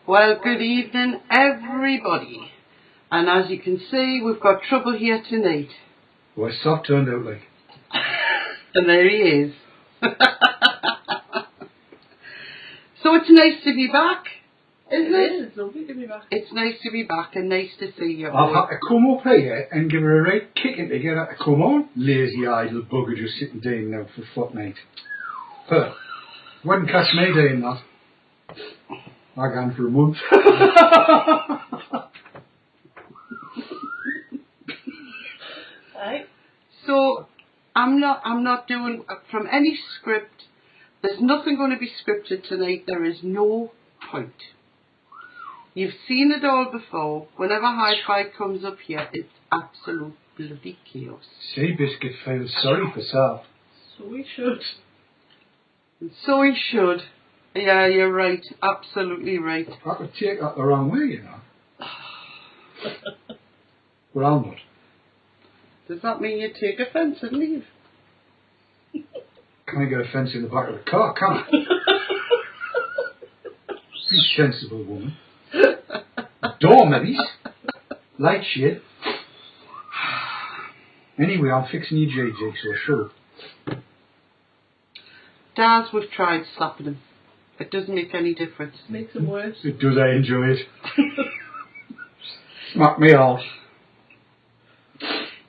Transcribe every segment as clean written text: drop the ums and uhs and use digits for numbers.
Well, good evening, everybody. And as you can see, we've got trouble here tonight. Well, Sept turned out like. And there he is. So it's nice to be back, isn't it? It's lovely to be back. It's nice to be back and nice to see you I've all. had to come up here and give her a right kicking to get her to come on. Lazy idle bugger just sitting down now for a fortnight. Huh. Wouldn't catch me doing that. I gone for a month. Right. So I'm not doing from any script. There's nothing going to be scripted tonight. There is no point. You've seen it all before. Whenever Hi-Fi comes up here, it's absolute bloody chaos. Seabiscuit feels sorry for Sav. So we should. And so he should. Yeah, you're right. Absolutely right. I could take that the wrong way, you know. Well, I'm not. Does that mean you take offence and leave? Can I get a fence in the back of the car? Can I? Be sensible, woman. Door, maybe. Light shade. Anyway, I'm fixing your JJ, so sure. Daz, we've tried slapping him. It doesn't make any difference. Makes it worse. It does, I enjoy it. Smack me off.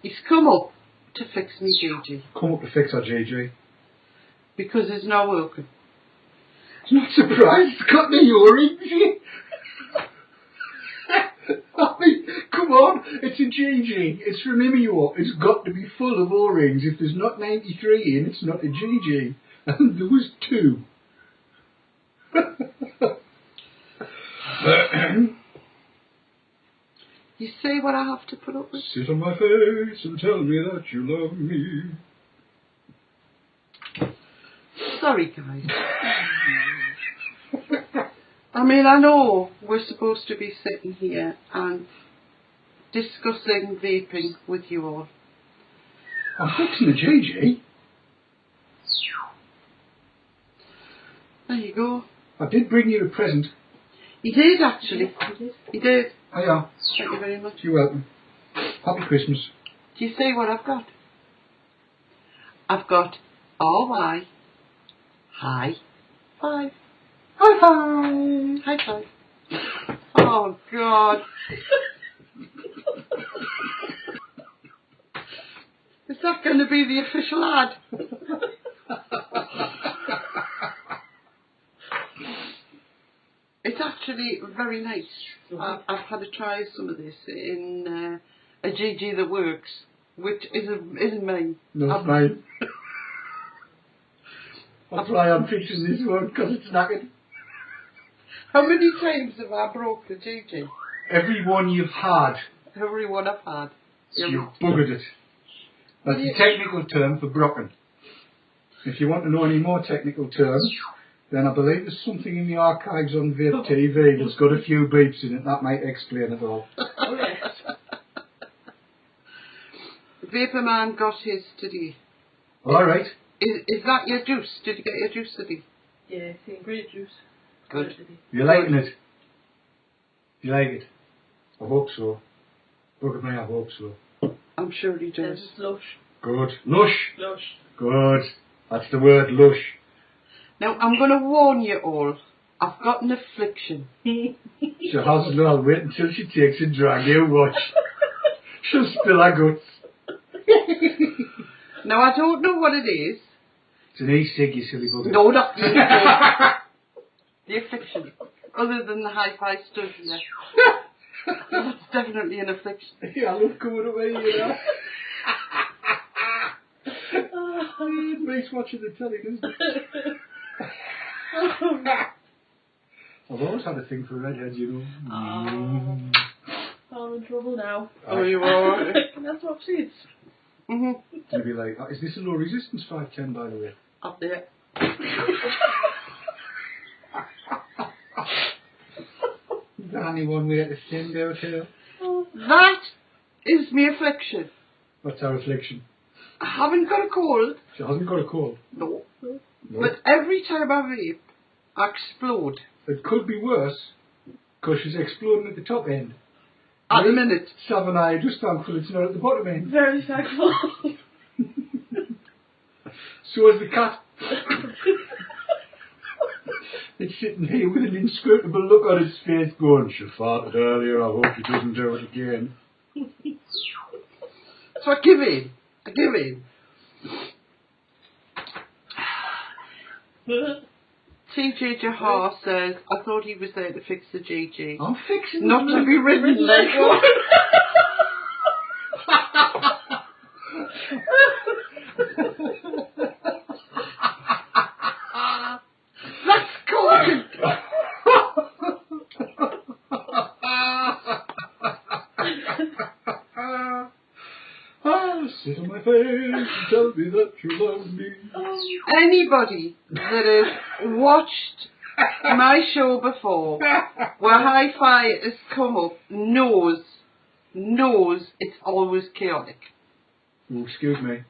He's come up to fix me JJ. Come up to fix our JJ. Because it's not working. I'm not surprised. It's got the earrings. I mean, come on. It's a JJ. It's from Imio. It's got to be full of O-rings. If there's not 93 in, it's not a JJ. And there was 2. You say what I have to put up with? Sit on my face and tell me that you love me. Sorry, guys. I mean, I know we're supposed to be sitting here and discussing vaping with you all. I'm fixing the JJ. There you go. I did bring you a present. He did, actually. He did. Oh, yeah. Thank you very much. You're welcome. Happy Christmas. Do you see what I've got? I've got RY. High five. High five. High five. Oh, God. Is that going to be the official ad? It's actually very nice. I've had to try some of this in a GG that works, which isn't mine. No, it's mine. That's why I'm fixing this one, because it's knackered. How many times have I broke the GG? Every one you've had. Every one I've had. You've buggered it. That's the technical term for broken. If you want to know any more technical terms, then I believe there's something in the archives on VTTV that's got a few beeps in it. That might explain it all. Oh, yes. Vapor Man got his today. All right. Is that your juice? Did you get your juice today? Yeah, it's grape juice. Good. You liking it? You like it? I hope so. Look at me, I hope so. I'm sure he does. It's lush. Good. Lush. Lush. Good. That's the word, lush. Now, I'm going to warn you all. I've got an affliction. She hasn't. I'll wait until she takes a drag. You watch. She'll spill her guts. Now, I don't know what it is. It's an e-cig, you silly bugger. No, not the affliction. The affliction. Other than the hi-fi stuff, yeah. That's definitely an affliction. Yeah, I love coming away, you know. It makes watching the telly, doesn't it? I've always had a thing for redheads, you know. I'm in trouble now. Oh, you are. That's what seeds. You'd be like, is this a low resistance 510, by the way? Up there. Is there only one way to stand out here? That is my affliction. What's our affliction? I haven't got a cold. She hasn't got a cold. No. No. But every time I vape, I explode. It could be worse. Because she's exploding at the top end. At the minute. Sav and I are just thankful it's not at the bottom end. Very thankful. So is the cat. It's sitting here with an inscrutable look on its face going, she farted earlier, I hope he doesn't do it again. So I give in. I give in. TJ Jahar says, I thought he was there to fix the GG. I'm fixing Not to be ridden like one. That's corking. Sit on my face and tell me that you love me. Anybody that has watched my show before, where Hi-Fi has come up, knows it's always chaotic. Oh, excuse me.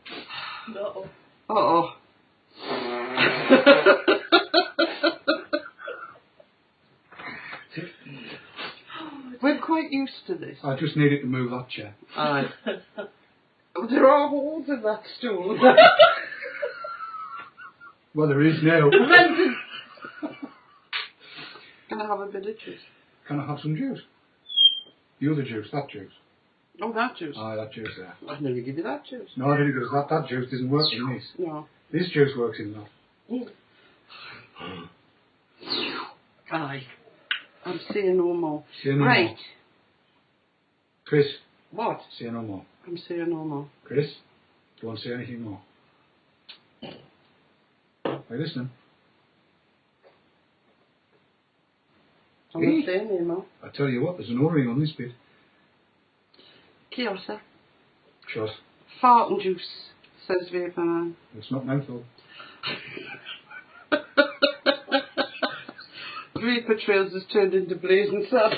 No. Uh-oh. We're quite used to this. I just needed to move that chair. There are holes in that stool. Well, there is now. Can I have a bit of juice? Can I have some juice? The other juice, that juice. Oh, that juice. Ah, that juice there. I've never give you that juice. No, I didn't because that juice doesn't work in this. No. This juice works in that. Aye. I'm saying no more. Say no Right. more. Chris, What? say no more. I'm saying no more. Chris, don't say anything more. Are you listening? I'm not saying no more. I tell you what, there's an O-ring on this bit. Kiosa. Shot. Fart and juice, says Vaping. It's not mental. Vapor Trails has turned into blazing sap.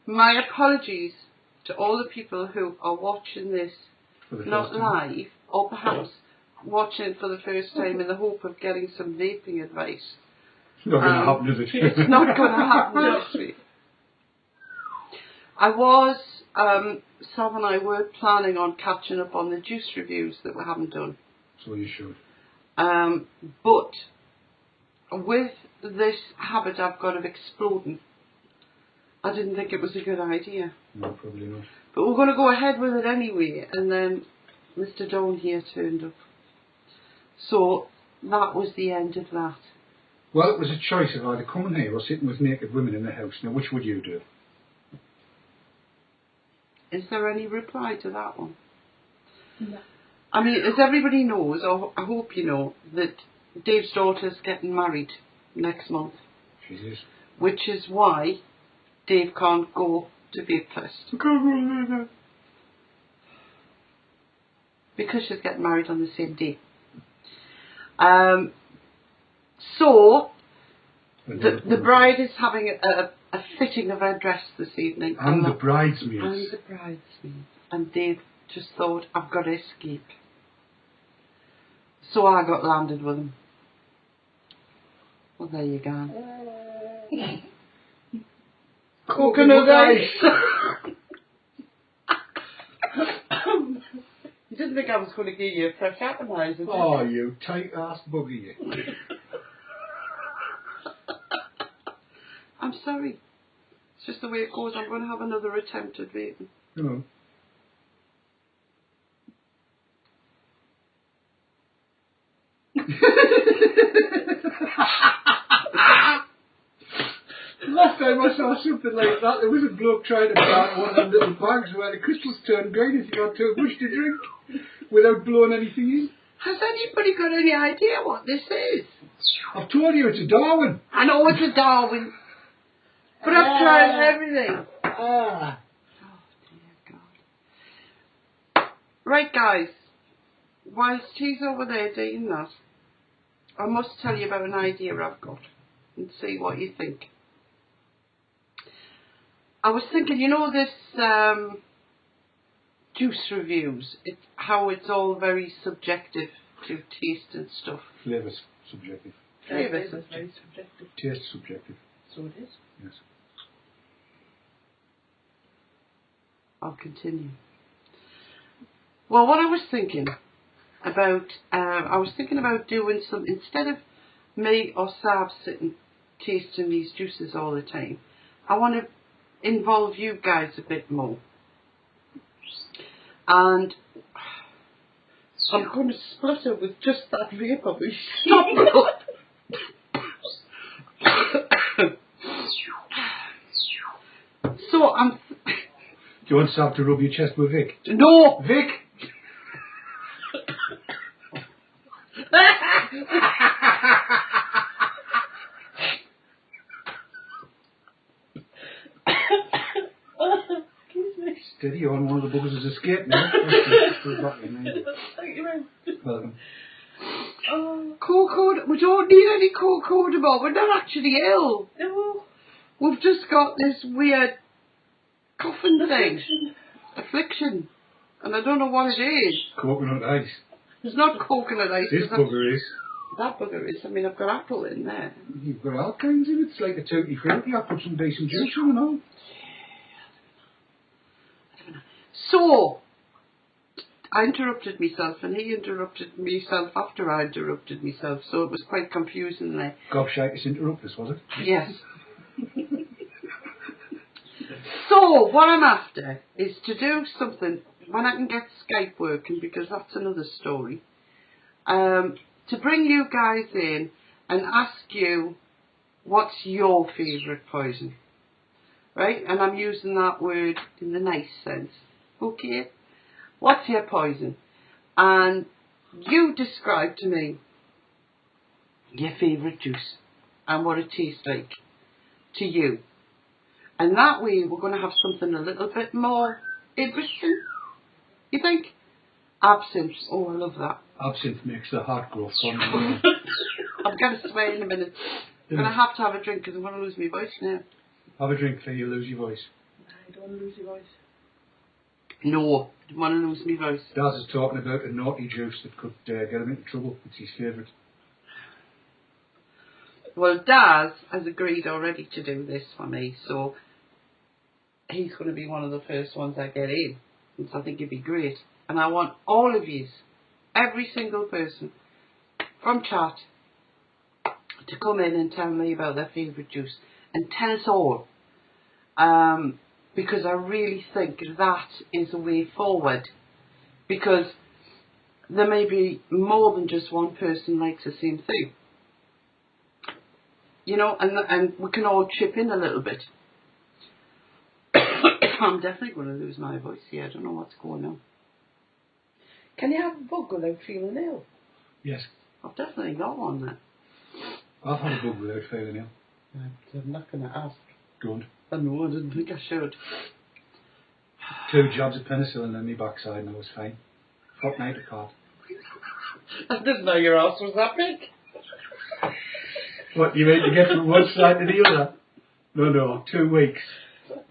My apologies to all the people who are watching this, not live, or perhaps watching it for the first time in the hope of getting some vaping advice. It's not going to happen, is it? It's not going to happen this week. I was, Sav and I were planning on catching up on the juice reviews that we haven't done. So you should. But with this habit I've got of exploding, I didn't think it was a good idea. No, probably not. But we're going to go ahead with it anyway, and then Mr. Dawn here turned up. So that was the end of that. Well, it was a choice of either coming here or sitting with naked women in the house. Now, which would you do? Is there any reply to that one? No. I mean, as everybody knows, or I hope you know, that Dave's daughter's getting married next month. Jesus. Which is why Dave can't go to Vapefest. Because she's getting married on the same day. So, the bride is having a fitting of her dress this evening. And the bridesmaids. And the bridesmaids. And Dave just thought, I've got to escape. So I got landed with him. Well, there you go. Coconut ice. You didn't think I was going to give you a fresh appetizer, did you? Oh, you tight-ass bugger, you. I'm sorry. It's just the way it goes. I'm going to have another attempt at vaping. You know. Last time I saw something like that, there was a bloke trying to buy one of them little bags where the crystals turned green if you got too much to drink without blowing anything in. Has anybody got any idea what this is? I've told you it's a Darwin. I know it's a Darwin, but I've tried everything. Oh dear God. Right guys, whilst he's over there doing that, I must tell you about an idea I've got and see what you think. I was thinking, you know this juice reviews, how it's all very subjective to taste and stuff. Flavour's subjective. Flavours Flavours are very subjective. Taste subjective. So it is. Yes. I'll continue. Well, what I was thinking about doing some, instead of me or Sav sitting tasting these juices all the time, I want to involve you guys a bit more. And I'm going to splutter with just that vapour. Stop it! So I'm... Do you want Sav to rub your chest with Vic? No! Vic! Excuse me. Steady on, one of the buggers has escaped now. Thank you very much. Welcome. Oh, Cold, we don't need any cold anymore. We're not actually ill. no. We've just got this weird coughing thing. Affliction. And I don't know what it is. Coconut ice. It's not coconut ice. This 'cause bugger is. that bugger is. I mean, I've got apple in there. You've got all kinds in it. It's like a tutti frutti. I put some decent juice in and all. So, I interrupted myself and he interrupted myself after I interrupted myself. So it was quite confusing there. Gobshitis interruptus, was it? Yes. So, what I'm after is to do something when I can get Skype working, because that's another story. To bring you guys in and ask you what's your favourite poison. Right? And I'm using that word in the nice sense. Okay? What's your poison? And you describe to me your favourite juice and what it tastes like to you. And that way we're going to have something a little bit more interesting. You think? Absinthe. Oh, I love that. Absinthe makes the heart grow fond. I'm going to swear in a minute. I'm going to have a drink because I'm going to lose my voice now. Have a drink till you lose your voice. I don't want to lose your voice. No, I don't want to lose my voice. Daz is talking about a naughty juice that could get him into trouble. It's his favourite. Well, Daz has agreed already to do this for me, so he's going to be one of the first ones I get in. So I think it'd be great. And I want all of you, every single person from chat, to come in and tell me about their favourite juice. And tell us all. Because I really think that is a way forward. Because there may be more than just one person likes the same thing. You know, and we can all chip in a little bit. I'm definitely going to lose my voice here. I don't know what's going on. Can you have a bug without feeling ill? Yes. I've definitely got one there. I've had a bug without feeling ill. I'm not going to ask. Don't. I know, I didn't think I should. 2 jabs of penicillin in my backside and I was fine. Fortnight apart. I didn't know your ass was that big. What, you mean to get from one side to the other? No, 2 weeks.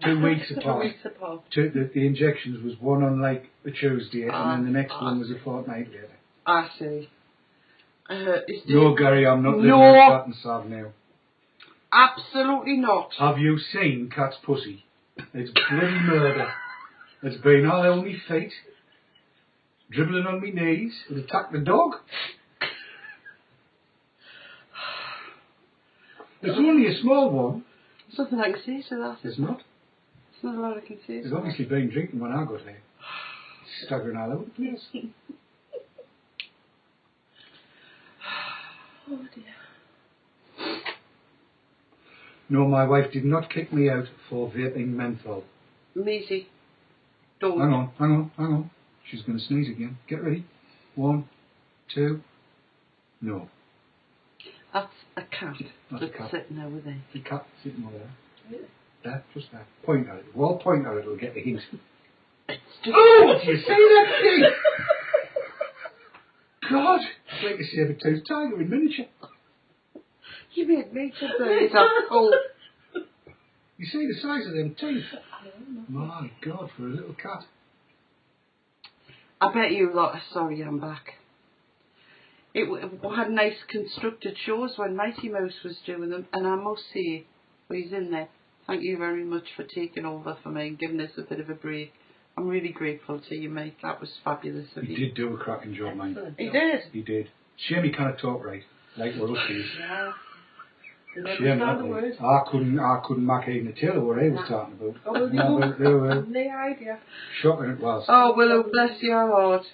2 weeks apart. 2 weeks apart. The injections was one on like a Tuesday and then the next one was a fortnight later. I see. No, Gary, I'm not living No. with Cat and Sav now. Absolutely not. Have you seen Cat's pussy? It's bloody murder. It's been all over me feet, dribbling on me knees, it attacked the dog. It's only a small one. There's nothing I can say to that. It's not. There's not a lot I can say to It's that. obviously been drinking when I got here. Staggering all over the place. Oh dear. No, my wife did not kick me out for vaping menthol. Measy. Don't. Hang on. She's going to sneeze again. Get ready. 1, 2. No. That's a cat That's a that's cat. sitting over there. The cat sitting over there. There, just there. Point at it. Well, point at it, it'll get the hint. It's just... Oh, did you see that thing? God, it's like a saber-toothed tiger in miniature. You made me to say that. Oh. You see the size of them teeth? My God, for a little cat. I bet you lot are sorry I'm back. We had nice constructed shows when Mighty Mouse was doing them, and I must say, well, he's in there. Thank you very much for taking over for me and giving us a bit of a break. I'm really grateful to you, mate. That was fabulous of you. He did do a cracking job, mate. He did. He did. Shame he can't talk right, like we're us kids. Yeah. Shame that. I couldn't make even a tail of what he was talking about. Oh, well, no idea. Shocking it was. Oh, Willow, bless your heart.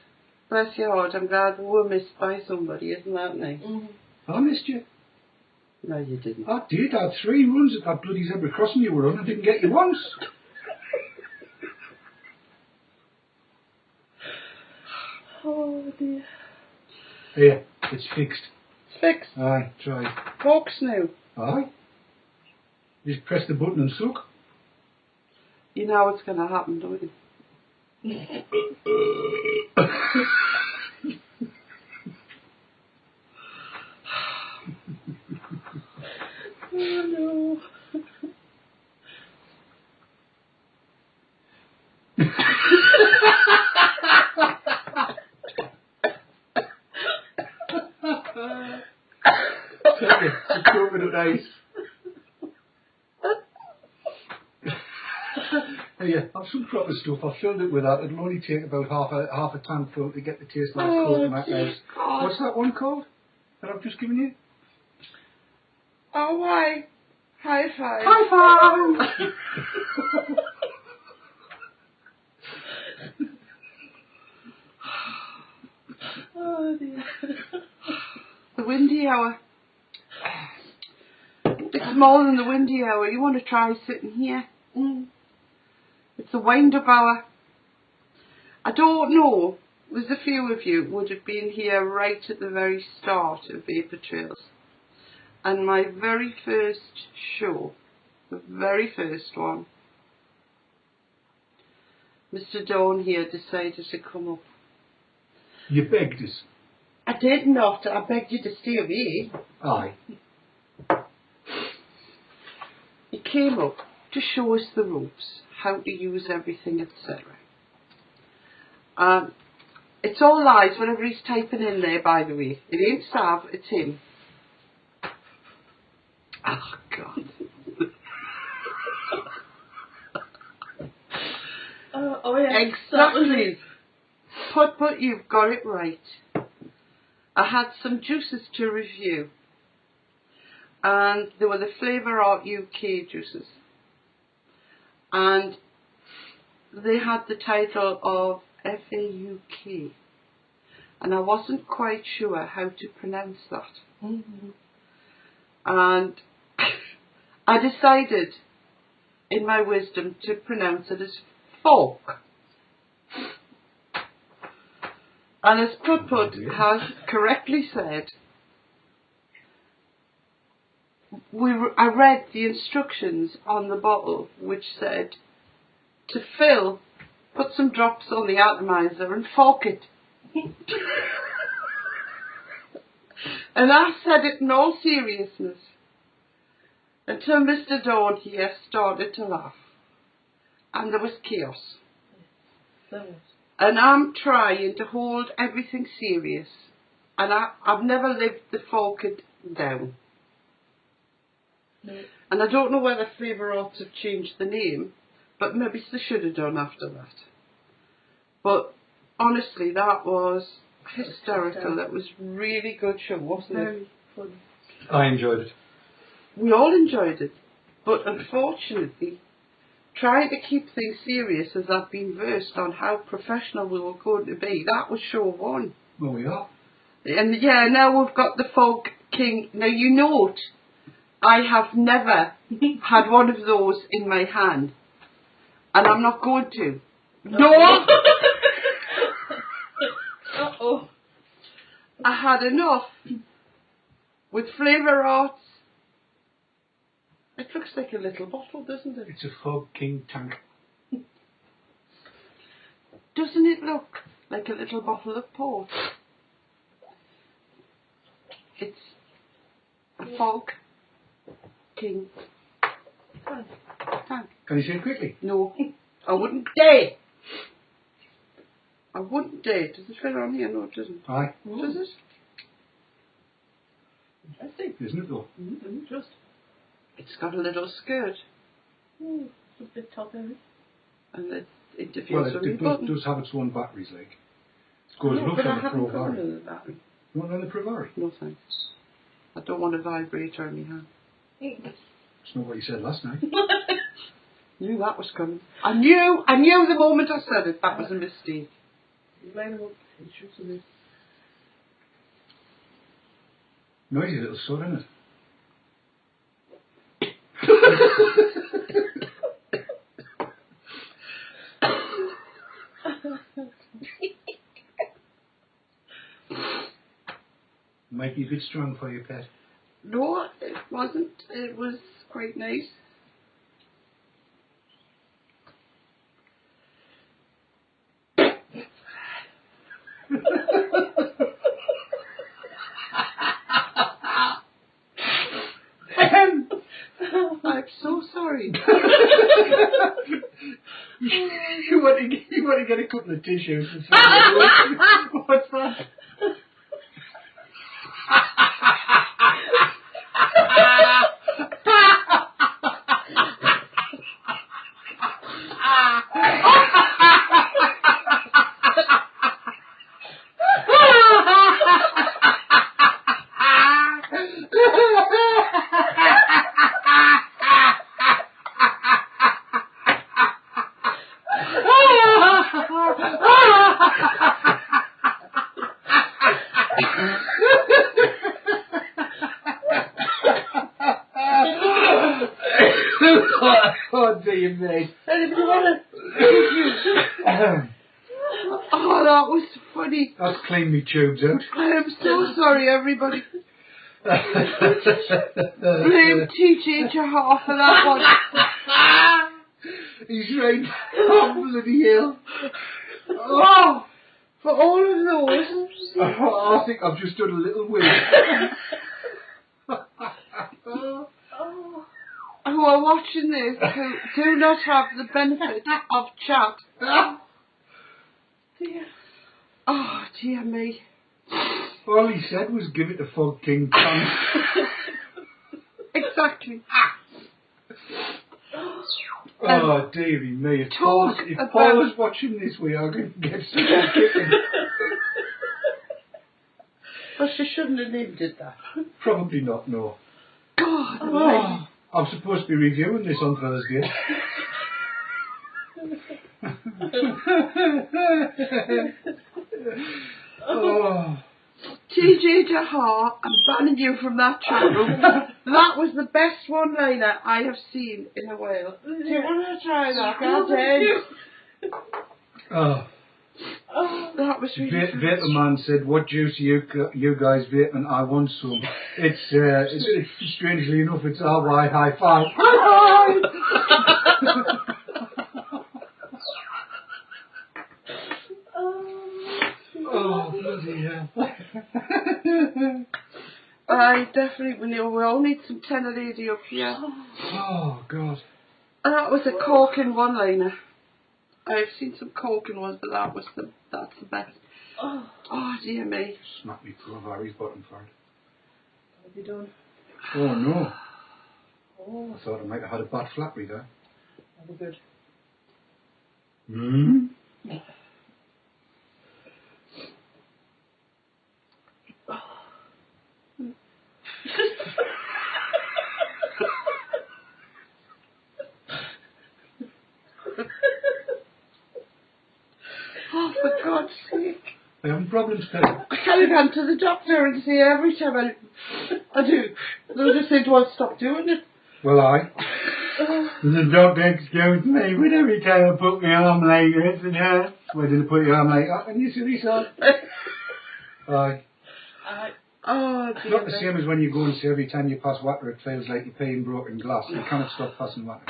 Bless your heart. I'm glad we were missed by somebody, isn't that nice? Mm-hmm. I missed you. No, you didn't. I did. I had 3 runs at that bloody zebra crossing you were on. I didn't get you once. Oh dear. Here, it's fixed. It's fixed. Aye, try. Box now. Aye. Just press the button and suck. You know what's going to happen, don't you? Oh no. It's coconut ice. Yeah, I've some proper stuff. I filled it with that. It'll only take about half a tank full to get the taste like coconut ice. What's that one called that I've just given you? Oh, why? High five. High five! Oh dear. The windy hour. It's more than the windy hour. You want to try sitting here? It's the wind-up hour. I don't know. There's a few of you would have been here right at the very start of Vapor Trails. And my very first show, the very first one, Mr. Dawn here decided to come up. You begged us. I did not. I begged you to stay away. Aye. He came up to show us the ropes, how to use everything, etc. It's all lies whenever he's typing in there, by the way. It ain't Sav, it's him. Oh, God. Oh yeah. Exactly. Put, you've got it right. I had some juices to review. And they were the Flavour Art UK juices. And they had the title of FAUK. And I wasn't quite sure how to pronounce that. Mm-hmm. And I decided, in my wisdom, to pronounce it as folk. And as Put has correctly said, I read the instructions on the bottle which said to fill, put some drops on the atomizer and fork it. And I said it in all seriousness until Mr. Dawn here started to laugh. And there was chaos. And I'm trying to hold everything serious. And I've never lived the fork it down. No. And I don't know whether Flavour Arts have changed the name, but maybe they should have done after that. But honestly, that was hysterical. That was really good show, wasn't it? Very funny. I enjoyed it. We all enjoyed it. But unfortunately, trying to keep things serious as I've been versed on how professional we were going to be, that was show 1. Well, we are. And yeah, now we've got the Folk King. Now you note, I have never had one of those in my hand. And I'm not going to. No! Uh-oh. I had enough with Flavour Arts. It looks like a little bottle, doesn't it? It's a Fog King tank. Doesn't it look like a little bottle of port? It's a Fog King tank. Can you say it quickly? No, I wouldn't dare. I wouldn't dare. Does it fit on here? No, it doesn't. Aye. Does it? Interesting. isn't it though? Just. It's got a little skirt It's a bit top heavy. and it interferes Well, with my it button. does have its own batteries, like. It goes No, enough but I on the haven't got Provari. another battery. You want on the Provari? No thanks. I don't want a vibrator in my hand. That's not what you said last night. Knew that was coming. I knew the moment I said it, that was a mistake. Line them up. It shoots a bit. Noisy little son, isn't it? Might be a bit strong for your pet. No, it wasn't. It was quite nice. I'm so sorry. You want to get a couple of tissues and say, what's that? Oh dear me. Anybody want Oh, that was funny. That's cleaned me tubes out. I am so sorry, everybody. Blame TJ Jahar for that one. He's right. Oh, bloody hell. Oh, for all of those. Oh, I think I've just done a little win. Who are watching this who do not have the benefit of chat. Dear. Oh, dear me. All he said was give it to Fog King Tom. Exactly. Oh, dearie me. If Talk Paul was watching this, we are going to get some kicking. But she shouldn't have named it that. Probably not, no. God, Oh, I'm supposed to be reviewing this on Thursday. Oh. TJ Jahar, I'm banning you from that chat room. That was the best one-liner I have seen in a while. Do you want to try that? Go Oh. That was really Vaper man said, "What juice are you guys vaping? I want some." It's strangely enough, it's RY high five. Oh bloody hell! I definitely we all need some 1080 up here. Oh god! That was a corking one-liner. I've seen some corking ones, but that's the best. Oh dear me. Smack me Provari's bottom for it. What have you done? Oh no! Oh, I thought I might have had a bad flat with that. that was good. Hmm. Oh, for God's sake. I having problems, Pet? I can't run to the doctor and say every time I do. They'll just say, "Well, stop doing it." Well, the doctor excused me, but every time I put my arm like this, it hurts. Why did I put your arm like that? And you silly son. Aye. Oh, It's dear not the me. same as when you go and say every time you pass water it feels like you're paying broken glass. You cannot stop passing water.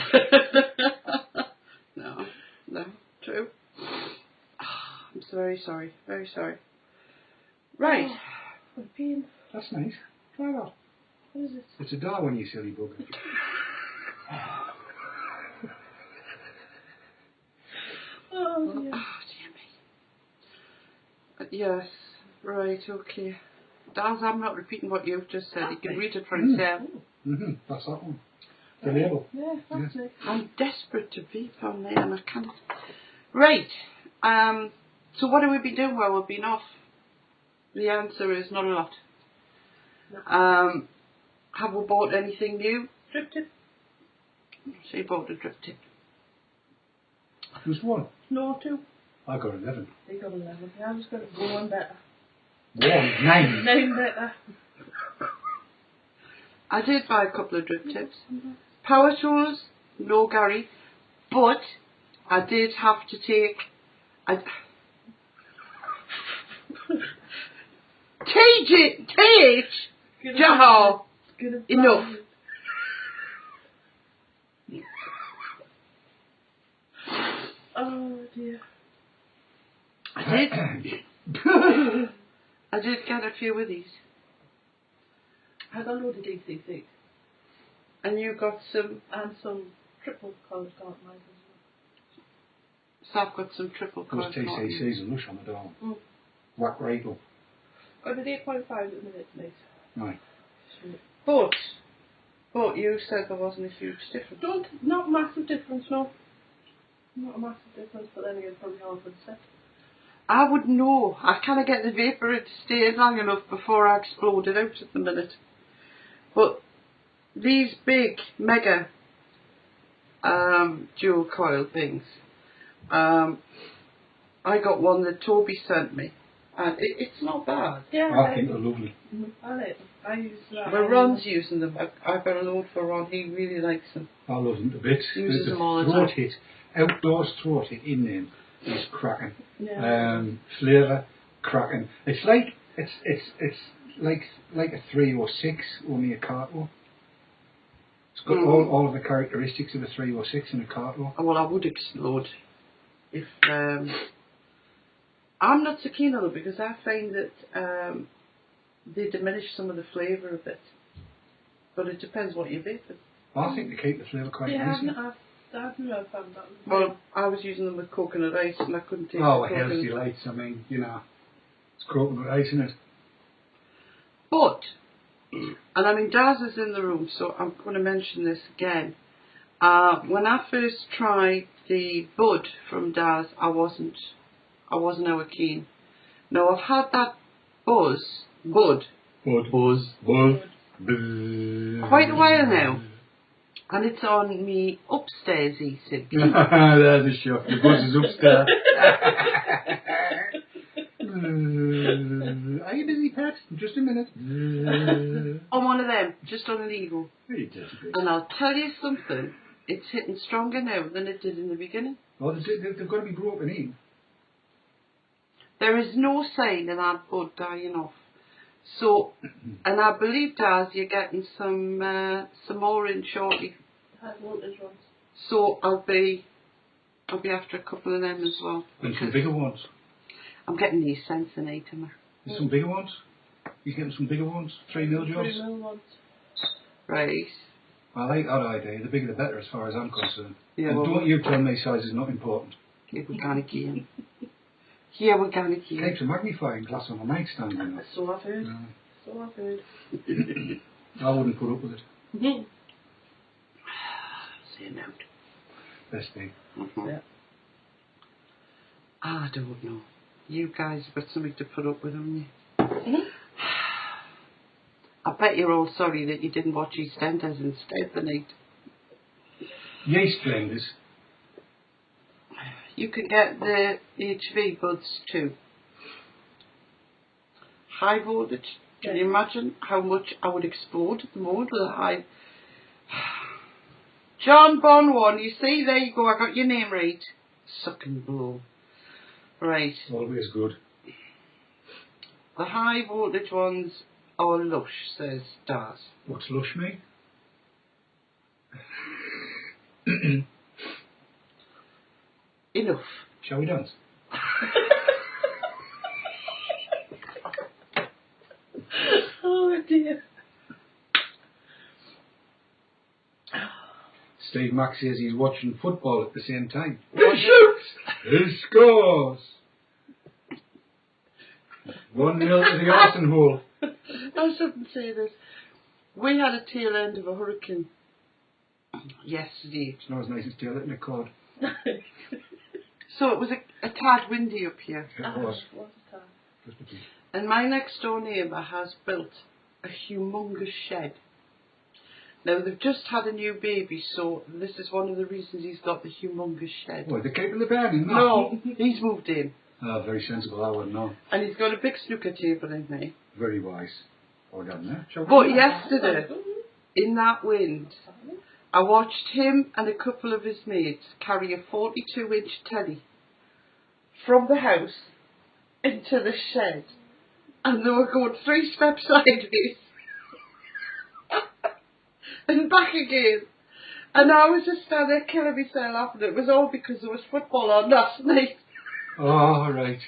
No, true. I'm very sorry, very sorry. Right. I'm peeing. That's nice. Try that. What is it? It's a Darwin, you silly bugger. Oh, dear. Oh, dear me. Yes, right, okay. Daz, I'm not repeating what you've just said. You can read it for himself. That's that one. The label. Yeah, that's it. I'm desperate to vape on there and I can't. Right. So what have we been doing while we've been off? The answer is not a lot. Have we bought anything new? Drip tip. So you bought a drip tip. Just one. No, 2. I got 11. They got 11. Yeah, I'm just going to go one better. 9. 9 better. I did buy a couple of drip tips. Power tools, no Gary, but I did have to take Jaha, enough. Oh dear. I did get a few of these. I got loaded e-cig. And you got some. And some triple coloured garden lights as So I've got some triple Those colours. TCCs and lush on the door. well. Whack rifle. I did 8.5 at the minute, mate. Right. But you said there wasn't a huge difference. Not a massive difference, no. Not a massive difference, but then again, probably hard for the set. I would know. I can't get the vapour to stay long enough before I explode it out at the minute. But these big, mega dual coil things, I got one that Toby sent me. And it's not bad. Yeah, I think they're lovely. I like them. I use that. But Ron's using them. I've got a load for Ron. He really likes them. I love them a bit. Uses The them all the throat time. hit, outdoors throat hit in them is cracking. Yeah. Flavour, cracking. It's like a 306 only a cartwheel. It's got all of the characteristics of a 306 in a cartwheel. Well, I would explode if I'm not so keen on it because I find that they diminish some of the flavour a bit. But it depends what you vape with. I think they keep the flavour quite nicely. I've never found that. Well, I was using them with coconut ice and I couldn't take Oh, the coconut. healthy lights, I mean, you know, it's coconut ice in it. But, and I mean, Daz is in the room, so I'm going to mention this again. When I first tried the bud from Daz, I wasn't ever keen. Now I've had that bud quite a while now, and it's on me upstairs e-cig. There's a shot. The buzz is upstairs. Are you busy, Pat? Just a minute. On one of them, just on an Eagle. Very dirty bitch. And I'll tell you something, it's hitting stronger now than it did in the beginning. Oh, they've got to be broken in. There is no sign of that bud dying off. So, and I believe, Daz, you're getting some more in shortly. High voltage ones. So I'll be after a couple of them as well. And some bigger ones. I'm getting these Sensonator. There's some bigger ones. You're getting some bigger ones. 3 mil jobs. 3 mil ones. Right. I like that idea. The bigger the better as far as I'm concerned. Yeah, And well, don't you tell me size is not important. Yeah, we're gonna get him. Yeah, we're gonna get him. Keeps a magnifying glass on a nightstand, you know. So I've heard. So I've heard. I wouldn't put up with it. Say no. Best thing. Yeah. I don't know. You guys have got something to put up with, haven't you? I bet you're all sorry that you didn't watch EastEnders instead the night. Yeast blenders. You can get the HV buds too. High voltage. Can you imagine how much I would explode at the moment with a high... John Bonwan, you see, there you go, I got your name right. Suck and blow. Right. Always good. The high voltage ones are lush, says Daz. What's lush mean? Enough. Shall we dance? Oh dear. Steve Mack says he's watching football at the same time. He shoots! He scores! 1-0 to the Arsenal hole. I shouldn't say this. We had a tail end of a hurricane yesterday. It's not as nice as tail in a cord. So it was a tad windy up here. It was. What a Just a bit. And my next door neighbour has built a humongous shed. Now they've just had a new baby, so this is one of the reasons he's got the humongous shed. What, they're keeping the bed in? No, he's moved in. Oh, very sensible, I wouldn't know. And he's got a big snooker table in there. Very wise. Well done there. Shall we But do that? yesterday, in that wind, I watched him and a couple of his mates carry a 42-inch telly from the house into the shed. And they were going 3 steps sideways and back again. And I was just standing there killing myself laughing. It was all because there was football on last night. Oh, right.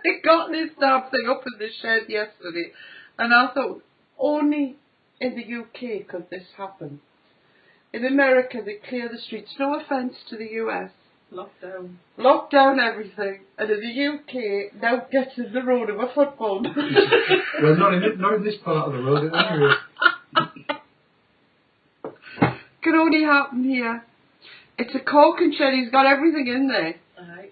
They got this damn thing up in the shed yesterday. And I thought, only in the UK could this happen. In America, they clear the streets. No offence to the US. Lockdown. Lock down everything. And in the UK, now gets in the road of a football match. Well, not in this part of the world, anyway. Can only happen here. It's a cork and shed. He's got everything in there. Aye.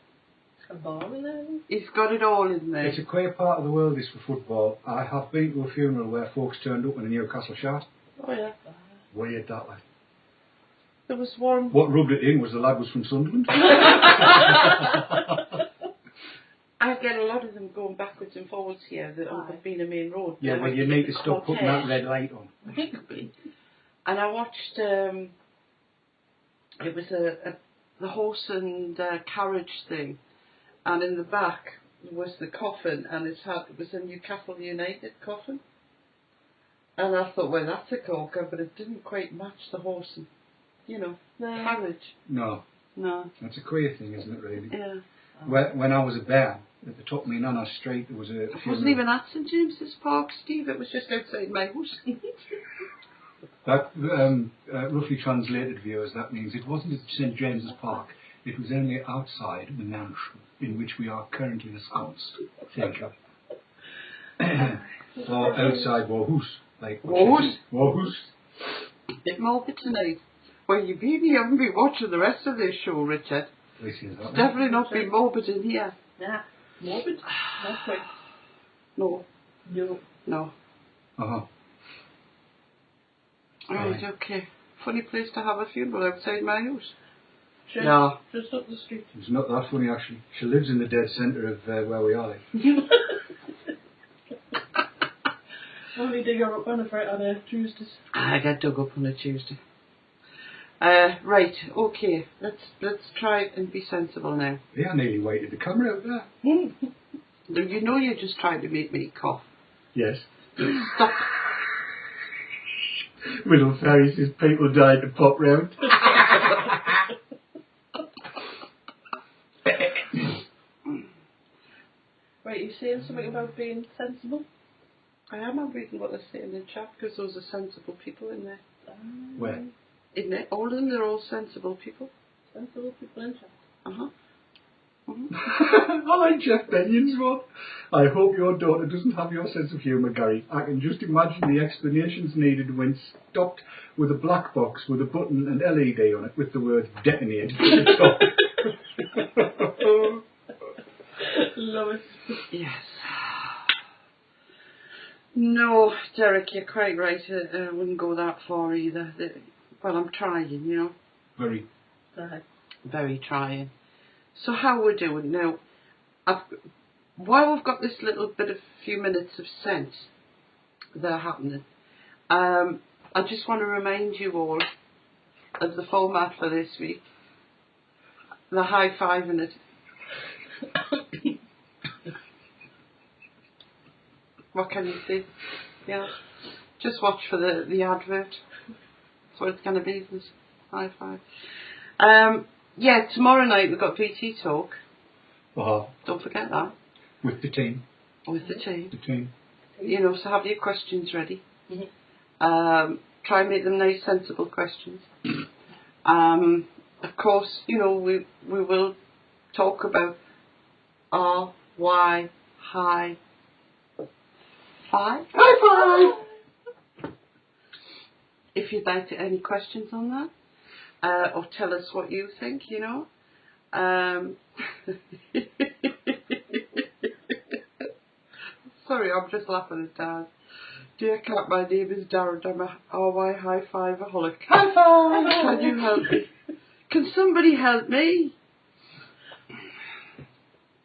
It's got a ball in there. He's got it all in there. It's a queer part of the world, this, for football. I have been to a funeral where folks turned up in a Newcastle shirt. Oh yeah. Weird, that lad. There was one. What rubbed it in was the lad was from Sunderland. I get a lot of them going backwards and forwards here that have been a main road. Yeah, well, you need to stop putting that red light on. And I watched, it was the horse and carriage thing, and in the back was the coffin, and it was a Newcastle United coffin. And I thought, well, that's a corker, but it didn't quite match the horse and, carriage. No. No. That's a queer thing, isn't it, really? Yeah. When I was a bear, at the top of my Nana's street, there was a It funeral. wasn't even at St James's Park, Steve. It was just outside my house. That, roughly translated, viewers, that means it wasn't at St James's Park. It was only outside the mansion in which we are currently ensconced. Thank you. Or outside Warhoose. Like Warhoose? Warhoose. Bit morbid tonight. Well, you haven't been watching the rest of this show, Richard. This is that. Definitely not been morbid in here. Nah. Morbid? Not quite. No. No. No. Uh-huh. Right, okay. Funny place to have a funeral outside my house. Just, No. Just up the street. It's not that funny, actually. She lives in the dead centre of where we are. Like. Only dig her up on a Tuesdays. I get dug up on a Tuesday. Right, okay. Let's try and be sensible now. Yeah, I nearly waited the camera out there. You know you're just trying to make me cough. Yes. Stop. Little Fairy says people died to pop round. Right, you're saying something about being sensible? I am. I'm reading what they're saying in chat because those are sensible people in there. Where? Isn't it? All of them, they're all sensible people. Sensible people in chat. Uh-huh. I like Jeff Benion's one. I hope your daughter doesn't have your sense of humour, Gary. I can just imagine the explanations needed when stopped with a black box with a button and LED on it with the word detonate at the top. Love it. Yes. No, Derek, you're quite right. I wouldn't go that far either. Well, I'm trying, Very. Very trying. So how we're doing now? While we've got this little bit of few minutes of sense that are happening, I just want to remind you all of the format for this week. The high five in it. What can you say? Yeah. Just watch for the advert. That's what it's going to be, this high five. Yeah, tomorrow night we've got VT Talk. Don't forget that. With the team. With the team. The team. So have your questions ready. Try and make them nice, sensible questions. Of course, we will talk about R, Y, high, five. High five! If you'd like to, any questions on that, or tell us what you think, you know. Sorry, I'm just laughing at Dad. Dear cat, my name is Darren. I'm a RY high five-aholic. High five! Can you help me? Can somebody help me?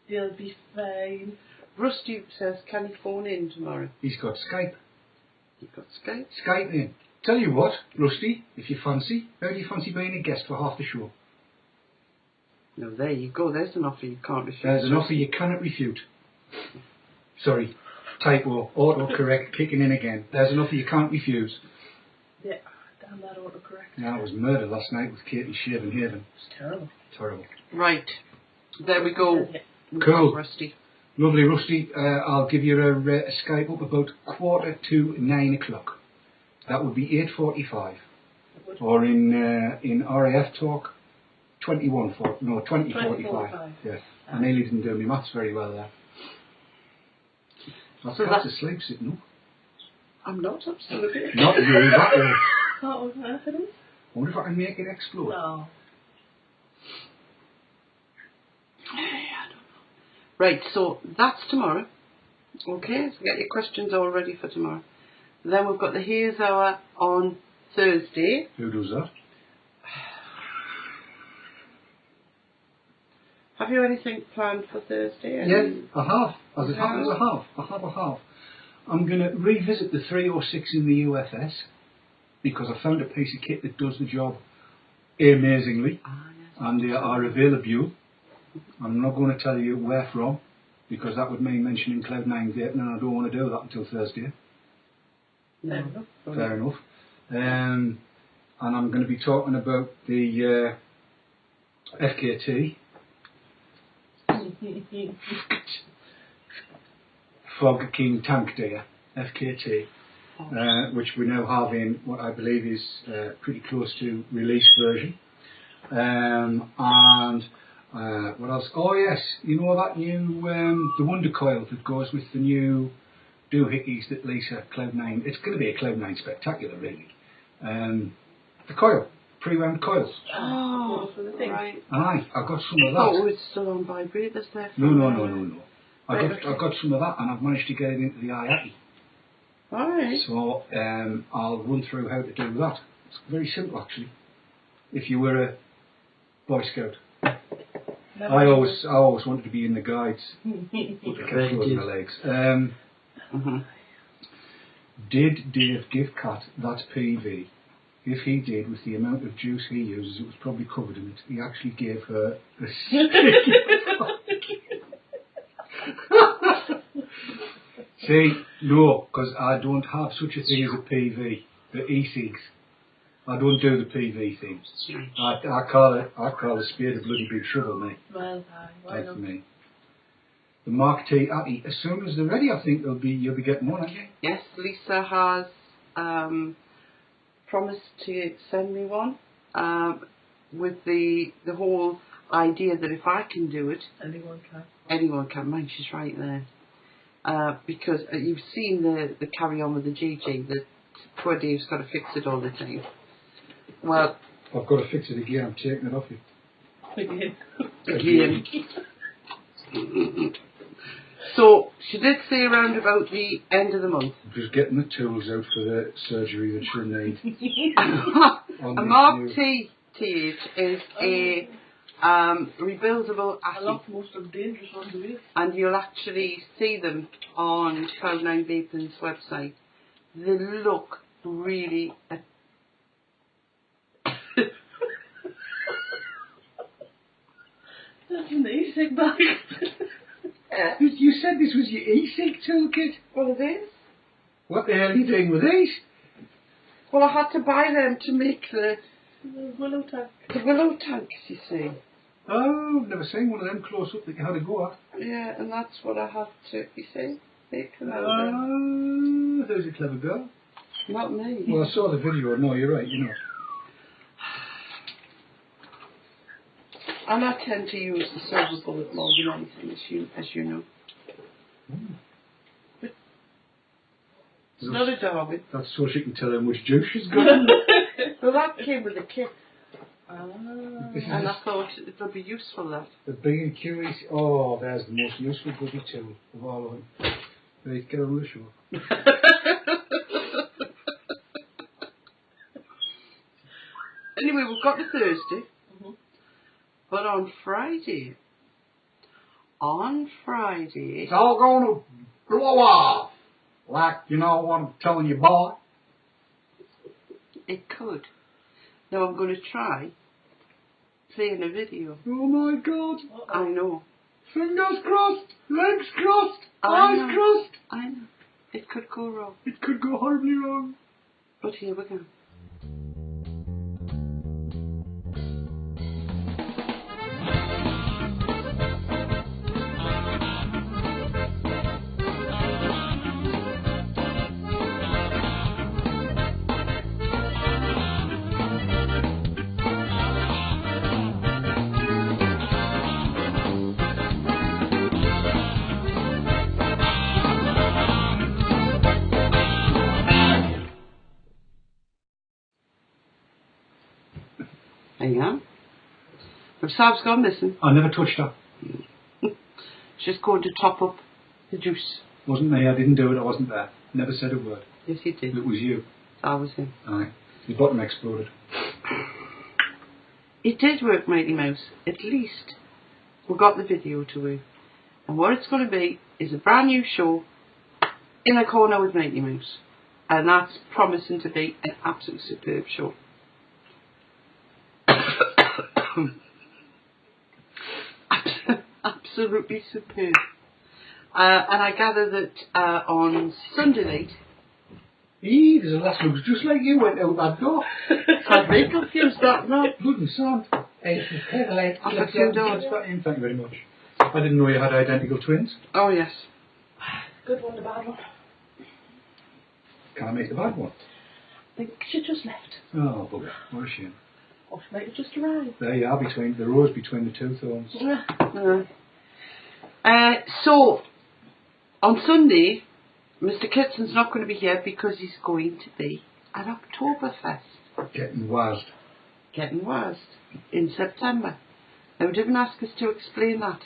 You'll be fine. Rusty says, can he phone in tomorrow? He's got Skype. You've got Skype? Skype in. Tell you what, Rusty, if you fancy, how do you fancy being a guest for half the show? No, there you go. There's an offer you can't refuse. There's an offer you cannot refute. Sorry, typo, autocorrect kicking in again. There's an offer you can't refuse. Yeah, damn that autocorrect. Yeah, it was murder last night with Katie Shaven Haven. It's terrible. Terrible. Right. There we go. Cool. Rusty. Lovely, Rusty. I'll give you a Skype up about 8:45. That would be 8:45. Or in RAF talk, 20:45. Yes. I nearly didn't do my maths very well there. That's So cat's asleep sitting up. I'm not absolutely. Not you, that way. That was happening? I wonder if I can make it explode. No. Right, so that's tomorrow. Okay, so get your questions all ready for tomorrow. Then we've got the Haze Hour on Thursday. Who does that? Have you anything planned for Thursday? Yes, I have. As it happens, I have. I'm going to revisit the 306 in the UFS because I found a piece of kit that does the job amazingly, and they are available. I'm not going to tell you where from because that would mean mentioning Cloud9 vaping, and I don't want to do that until Thursday. No. Fair enough. And I'm going to be talking about the FKT. Fog King Tank Deer, FKT, which we now have in what I believe is pretty close to release version. And what else? Oh yes, you know that new the Wonder Coil that goes with the new doohickeys that Lisa Cloud9. It's going to be a Cloud9 spectacular, really. The coil, pre-wound coils. Oh, right. Aye, I've got some of Oh, that. it's still on vibrators there. No. Right, I've got some of that, and I've managed to get it into the IATI. Alright. So I'll run through how to do that. It's very simple, actually. If you were a Boy Scout. I always wanted to be in the guides, but I kept closing my legs. Did Dave give Kat that PV? If he did, with the amount of juice he uses, it was probably covered in it. He actually gave her a sticky. See, no, because I don't have such a thing as a PV. The e-cigs. I don't do the PV thing. I call a spade a bloody big shovel, mate. Well, why That's not? me. The Mark T Atty, as soon as they're ready, I think you'll be getting one, aren't you? Yes, Lisa has promised to send me one with the whole idea that if I can do it, Anyone can. anyone can. Mine, she's right there. Because you've seen the carry on with the GG, that poor Dave's got to fix it all the time. Well, I've got to fix it again. I'm taking it off you. again. So she did say around about the end of the month. Just getting the tools out for the surgery that she'll need. A Mark T TH is a rebuildable I Atty, love most of the dangerous ones away. and you'll actually see them on Cloud9 Vaping's website. They look really. That's an e-cig bag. You said this was your e-cig toolkit. Well, it is. What the hell are you doing with these? Well, I had to buy them to make the Willow tank. willow tanks, you see. Oh, I've never seen one of them close up that you had to go at. Yeah, and that's what I have to, you see, make them out of. Oh, there's a clever girl. Not me. Well, I saw the video. No, you're right, you know. And I tend to use the silver bullet more than anything, as you know. not a Darwin. That's so she can tell how much juice she's got. Well, that came with a kit. And I thought it would be useful, that. The B&Q, oh, there's the most useful goodie tool of all of them. Right, get on the show. Anyway, we've got to Thursday. But on Friday, it's all going to blow off. Like, you know what I'm telling you, boy. it could. Now I'm going to try playing a video. Oh my God. I know. Fingers crossed, legs crossed, I eyes know. crossed. I know. It could go wrong. It could go horribly wrong. But here we go. Hang on. If Sav's gone missing, I never touched her. she's going to top up the juice. Wasn't me, I didn't do it, I wasn't there. Never said a word. Yes, he did. It was you. That was him. Aye. Your bottom exploded. It did work, Mighty Mouse. At least we got the video to work. And what it's going to be is a brand new show in a corner with Mighty Mouse. And that's promising to be an absolute superb show. Absolutely superb. And I gather that on Sunday night, There's a lass looks just like you went out that door. I'd be confused that now. Goodness sand. Thank you very much. I didn't know you had identical twins. Oh yes. Good one, the bad one. Can I make the bad one? I think she just left. Oh, bugger. What a shame. Or she might have just arrived. There you are, between the rose between the two thorns. So, on Sunday, Mr. Kitson's not going to be here because he's going to be at Oktoberfest. Getting wazzed. Getting wazzed in September. Now, he didn't ask us to explain that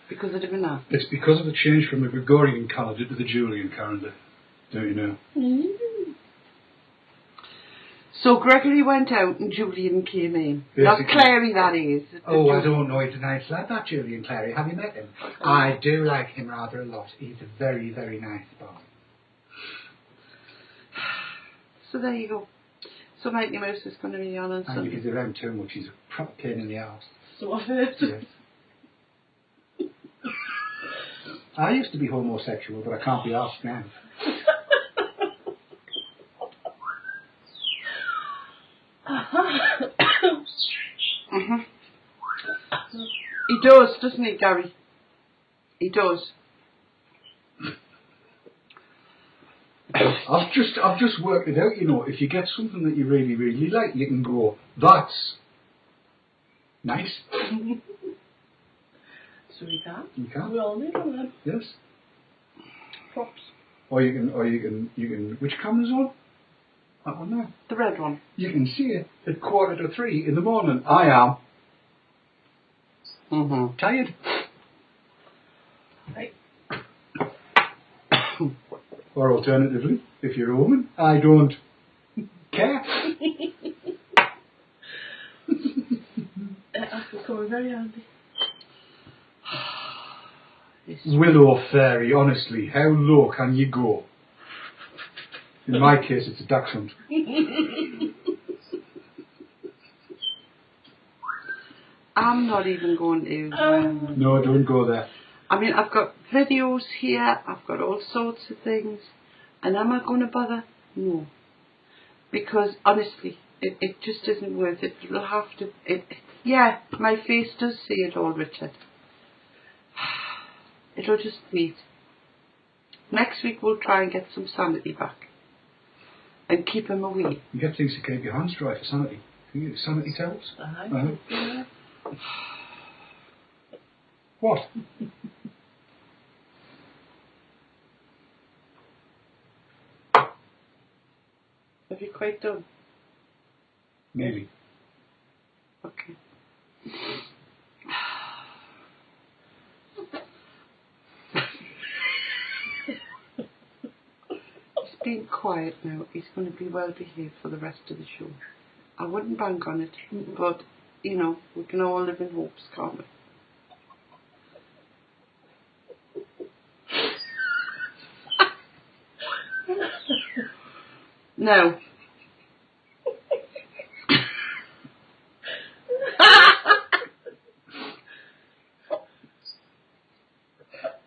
because I didn't know. It's because of the change from the Gregorian calendar to the Julian calendar. Don't you know? So Gregory went out and Julian came in. Basically. Not Clary, that is. Oh, I don't know. He's a nice lad, that Julian Clary. Have you met him? I do like him rather a lot. He's a very, very nice boy. So there you go. So Mighty Mouse is going to be on And Sunday. if he's around too much, he's a proper pain in the arse. So I've heard. Yes. I used to be homosexual, but I can't be asked now. He does, doesn't he, Gary? He does. I've just worked it out, you know, if you get something that you really, really like, you can go, that's nice. So we can. You can. We all need one then. Yes. Props. Or you can, which camera's on? That one there. The red one. You can see it at 2:45 in the morning. I am tired. Right. Or alternatively, if you're a woman, I don't care. That will come in very handy. Willow Fairy, honestly, how low can you go? In my case, it's a dachshund. I'm not even going to... No, don't go there. I mean, I've got videos here, I've got all sorts of things, and am I going to bother? No. Because, honestly, it just isn't worth it. It'll have to... yeah, my face does say it all, Richard. It'll just wait. Next week we'll try and get some sanity back. And keep him away. You get things to keep your hands dry for sanity. Can you get sanity towels? What? Have you quite done? Maybe. Okay. He's being quiet now. He's going to be well behaved for the rest of the show. I wouldn't bank on it, but, you know, we can all live in hopes, can't we? Now,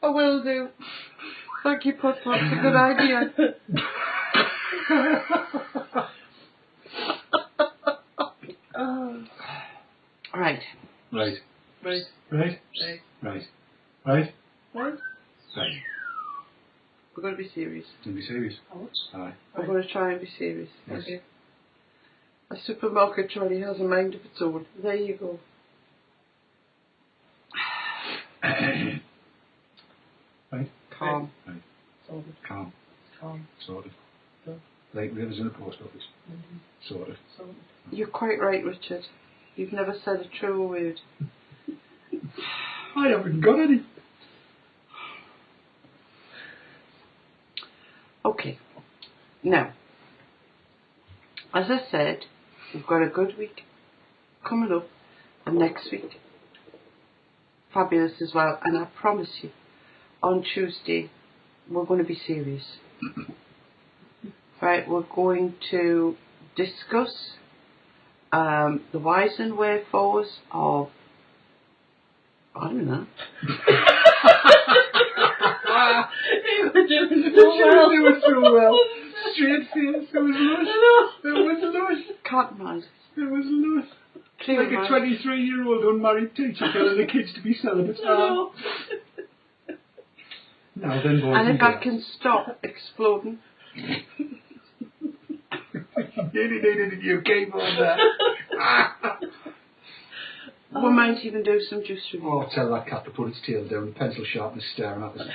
I will do. Thank you, Put. That's a good idea. Right. Right. Right. Right. Right. Right. Right. Right. Right. We're going to be serious. Can be serious. Oh. Aye. We're going to try and be serious. Yes. Okay. A supermarket trolley has a mind of its own. There you go. Right. Calm. Right. Sorted. Calm. Calm. Sorted. Done. Like rivers in a post office. Sorted. Sorted. You're quite right, Richard. You've never said a truer word. I haven't got any. Okay. Now, as I said, we've got a good week coming up, and next week, fabulous as well. And I promise you, on Tuesday, we're going to be serious. Right, we're going to discuss the whys and wherefores of, I don't know. You were doing so well. You were so well. Straight face. There was lush. There was lush. Can't mind. There was lush. Clear Like a mind. 23-year-old unmarried teacher telling the kids to be celibate. No. Now then, boys And if I girls. can stop exploding. Nearly needed a new keyboard there. We might even do some juice review. Oh, tell that cat to put its tail down. The pencil sharpener's staring at us.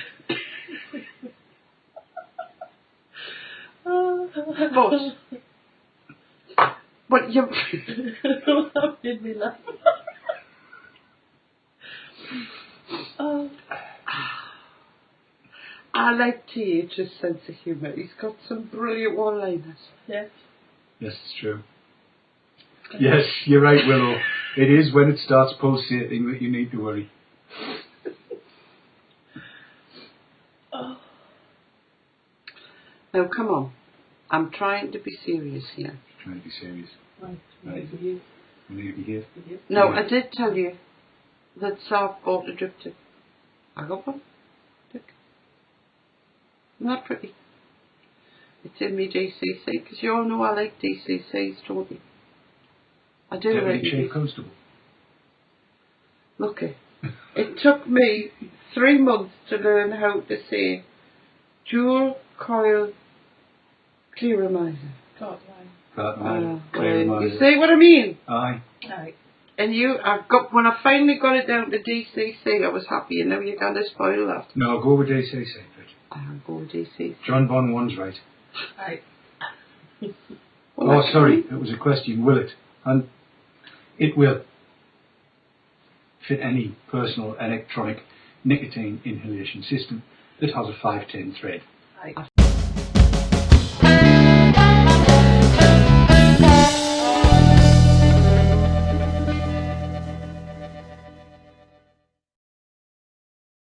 But you. That made me laugh. Oh. I like T.H.'s sense of humour. He's got some brilliant one-liners. Yes. Yes, it's true. Yes, you're right, Willow. It is when it starts pulsating that you need to worry. Oh. Now, come on. I'm trying to be serious here. Trying to be serious. Right. Right. You. You need to behave. You. No, Yeah. I did tell you that Sav bought a drip tip. I got one. Look. Isn't that pretty? It's in me DCC, because you all know I like DCCs, don't you? I do Deputy like Chief these. Constable. Look it. It took me 3 months to learn how to say dual coil clearomizer. God, You see what I mean? Aye. right. And when I finally got it down to DCC, I was happy, and now you're going to spoil that. No, go with DCC. I'll go with DCC. John Bon 1's right. Right. Well, Oh, that's sorry, fine. it was a question. Will it? And it will fit any personal electronic nicotine inhalation system that has a 510 thread. Right.